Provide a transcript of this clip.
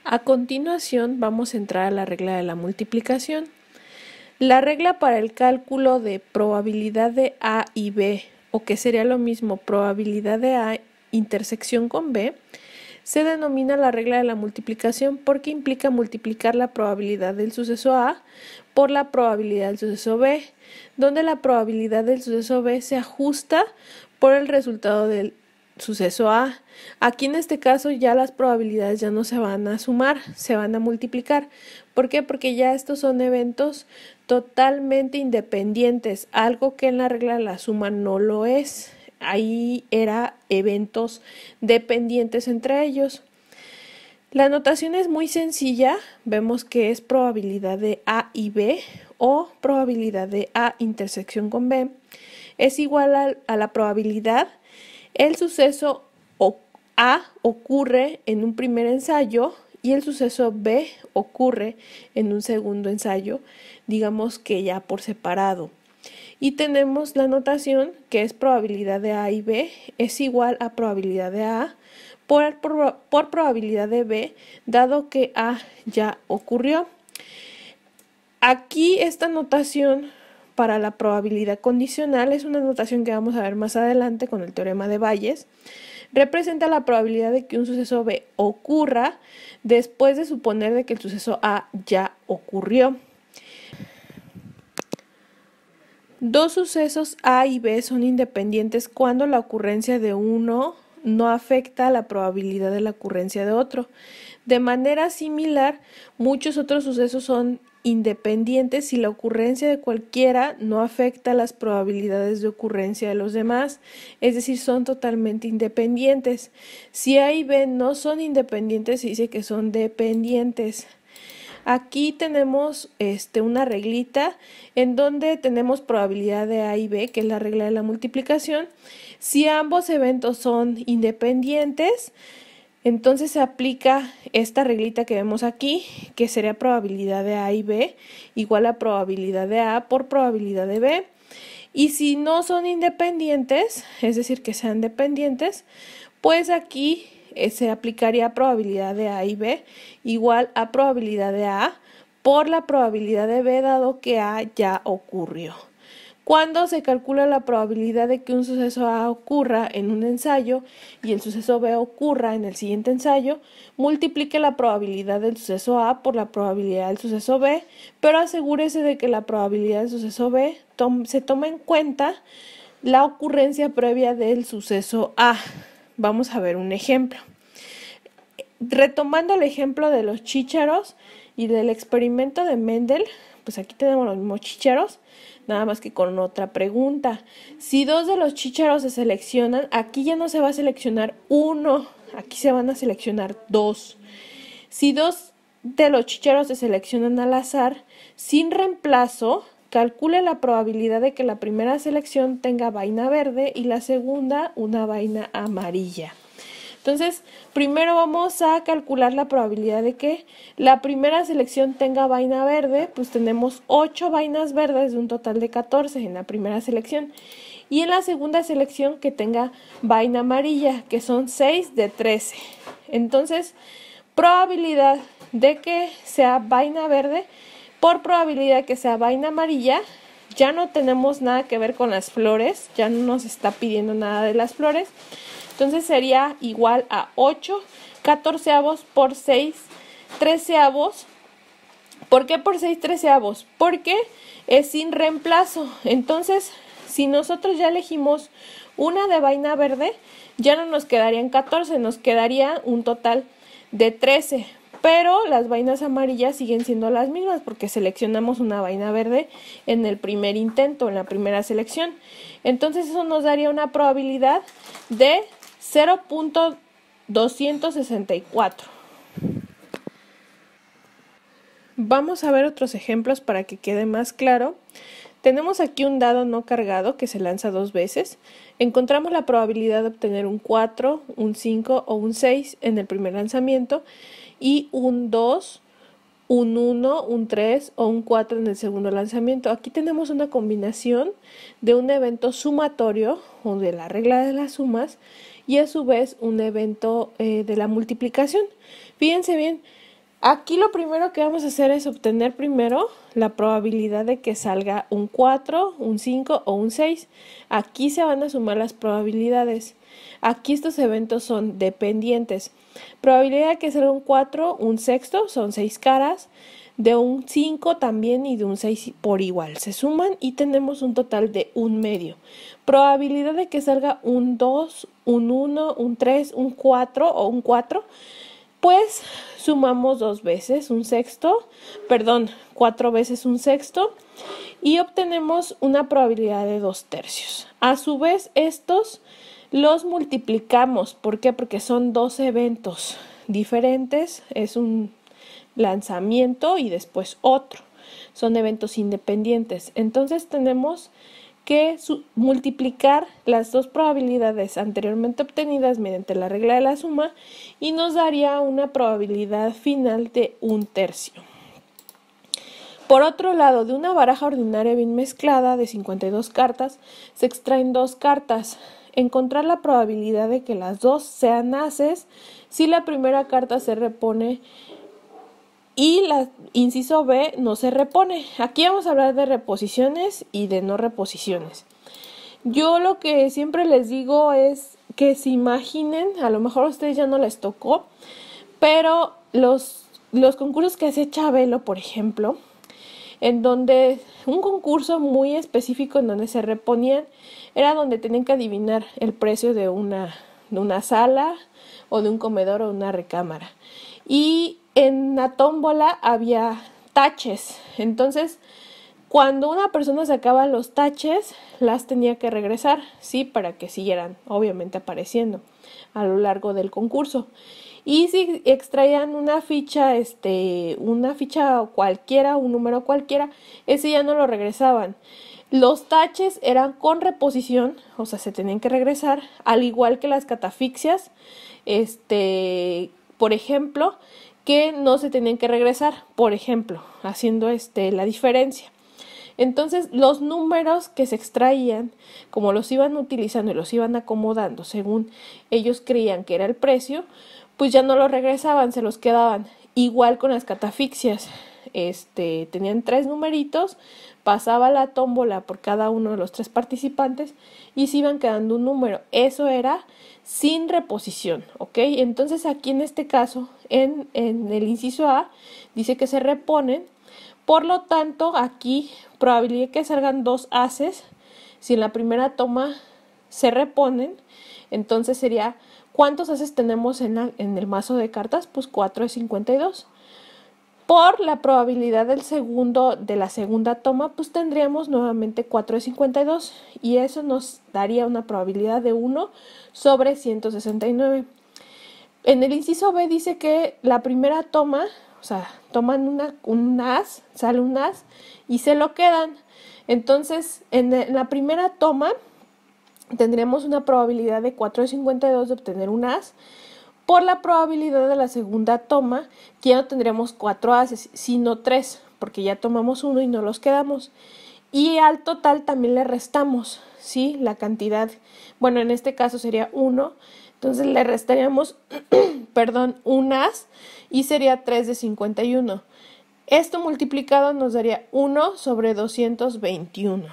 A continuación vamos a entrar a la regla de la multiplicación. La regla para el cálculo de probabilidad de A y B, o que sería lo mismo probabilidad de A intersección con B, se denomina la regla de la multiplicación porque implica multiplicar la probabilidad del suceso A por la probabilidad del suceso B, donde la probabilidad del suceso B se ajusta por el resultado del suceso A. Aquí en este caso ya las probabilidades ya no se van a sumar, se van a multiplicar. ¿Por qué? Porque ya estos son eventos totalmente independientes, algo que en la regla de la suma no lo es. Ahí era eventos dependientes entre ellos. La notación es muy sencilla, vemos que es probabilidad de A y B o probabilidad de A intersección con B es igual a la probabilidad. El suceso A ocurre en un primer ensayo y el suceso B ocurre en un segundo ensayo, digamos que ya por separado. Y tenemos la notación que es probabilidad de A y B es igual a probabilidad de A por probabilidad de B, dado que A ya ocurrió. Aquí esta notación para la probabilidad condicional es una notación que vamos a ver más adelante con el teorema de Bayes. Representa la probabilidad de que un suceso B ocurra después de suponer de que el suceso A ya ocurrió. Dos sucesos A y B son independientes cuando la ocurrencia de uno no afecta a la probabilidad de la ocurrencia de otro. De manera similar, muchos otros sucesos son independientes si la ocurrencia de cualquiera no afecta las probabilidades de ocurrencia de los demás, es decir, son totalmente independientes. Si A y B no son independientes, se dice que son dependientes. Aquí tenemos una reglita en donde tenemos probabilidad de A y B, que es la regla de la multiplicación. Si ambos eventos son independientes, entonces se aplica esta reglita que vemos aquí, que sería probabilidad de A y B igual a probabilidad de A por probabilidad de B. Y si no son independientes, es decir, que sean dependientes, pues aquí se aplicaría probabilidad de A y B igual a probabilidad de A por la probabilidad de B, dado que A ya ocurrió. Cuando se calcula la probabilidad de que un suceso A ocurra en un ensayo y el suceso B ocurra en el siguiente ensayo, multiplique la probabilidad del suceso A por la probabilidad del suceso B, pero asegúrese de que la probabilidad del suceso B se tome en cuenta la ocurrencia previa del suceso A. Vamos a ver un ejemplo. Retomando el ejemplo de los chícharos y del experimento de Mendel, pues aquí tenemos los mismos chícharos, nada más que con otra pregunta. Si dos de los chícharos se seleccionan, aquí ya no se va a seleccionar uno, aquí se van a seleccionar dos. Si dos de los chícharos se seleccionan al azar, sin reemplazo, calcule la probabilidad de que la primera selección tenga vaina verde y la segunda una vaina amarilla. Entonces, primero vamos a calcular la probabilidad de que la primera selección tenga vaina verde, pues tenemos 8 vainas verdes de un total de 14 en la primera selección. Y en la segunda selección que tenga vaina amarilla, que son 6 de 13. Entonces, probabilidad de que sea vaina verde por probabilidad de que sea vaina amarilla. Ya no tenemos nada que ver con las flores, ya no nos está pidiendo nada de las flores. Entonces sería igual a 8 catorceavos por 6 treceavos. ¿Por qué por 6 treceavos? Porque es sin reemplazo. Entonces, si nosotros ya elegimos una de vaina verde, ya no nos quedarían 14, nos quedaría un total de 13. Pero las vainas amarillas siguen siendo las mismas porque seleccionamos una vaina verde en el primer intento, en la primera selección. Entonces eso nos daría una probabilidad de 0.264. Vamos a ver otros ejemplos para que quede más claro. Tenemos aquí un dado no cargado que se lanza 2 veces. Encontramos la probabilidad de obtener un 4, un 5 o un 6 en el primer lanzamiento y un 2, un 1, un 3 o un 4 en el segundo lanzamiento. Aquí tenemos una combinación de un evento sumatorio o de la regla de las sumas y a su vez un evento de la multiplicación. Fíjense bien, Aquí lo primero que vamos a hacer es obtener primero la probabilidad de que salga un 4, un 5 o un 6. Aquí se van a sumar las probabilidades. Aquí estos eventos son dependientes. Probabilidad de que salga un 4, un sexto, son 6 caras. De un 5 también y de un 6 por igual. Se suman y tenemos un total de un medio. Probabilidad de que salga un 2, un 1, un 3, un 4 o un 4. Pues sumamos 2 veces un sexto, 4 veces un sexto y obtenemos una probabilidad de 2/3. A su vez, estos los multiplicamos. ¿Por qué? Porque son dos eventos diferentes. Es un lanzamiento y después otro. Son eventos independientes. Entonces tenemos que multiplicar las dos probabilidades anteriormente obtenidas mediante la regla de la suma y nos daría una probabilidad final de 1/3. Por otro lado, de una baraja ordinaria bien mezclada de 52 cartas, se extraen 2 cartas. Encontrar la probabilidad de que las dos sean ases si la primera carta se repone y la inciso B no se repone. Aquí vamos a hablar de reposiciones y de no reposiciones. Yo lo que siempre les digo es que se imaginen, a lo mejor a ustedes ya no les tocó, pero los concursos que hace Chabelo, por ejemplo, en donde un concurso muy específico en donde se reponían, era donde tenían que adivinar el precio de una sala o de un comedor o una recámara. Y en la tómbola había taches. Entonces, cuando una persona sacaba los taches, las tenía que regresar, ¿sí? Para que siguieran, obviamente, apareciendo a lo largo del concurso. Y si extraían una ficha cualquiera, un número cualquiera, ese ya no lo regresaban. Los taches eran con reposición, o sea, se tenían que regresar, al igual que las catafixias, por ejemplo, que no se tenían que regresar, por ejemplo, haciendo la diferencia. Entonces, los números que se extraían, como los iban utilizando y los iban acomodando según ellos creían que era el precio, pues ya no los regresaban, se los quedaban. Igual con las catafixias, tenían 3 numeritos, pasaba la tómbola por cada uno de los 3 participantes y se iban quedando un número. Eso era sin reposición, ¿ok? Entonces aquí en este caso, en el inciso A, dice que se reponen. Por lo tanto, aquí probabilidad que salgan 2 ases. Si en la primera toma se reponen, entonces sería, ¿cuántos ases tenemos en el mazo de cartas? Pues 4 de 52. Por la probabilidad de la segunda toma, pues tendríamos nuevamente 4 de 52 y eso nos daría una probabilidad de 1 sobre 169. En el inciso B dice que la primera toma, o sea, toman un as, sale un as y se lo quedan. Entonces, en la primera toma tendríamos una probabilidad de 4 de 52 de obtener un as. Por la probabilidad de la segunda toma, que ya no tendríamos 4 ases, sino 3, porque ya tomamos uno y no los quedamos. Y al total también le restamos, ¿sí? La cantidad, bueno, en este caso sería 1, entonces le restaríamos, un as y sería 3 de 51. Esto multiplicado nos daría 1 sobre 221.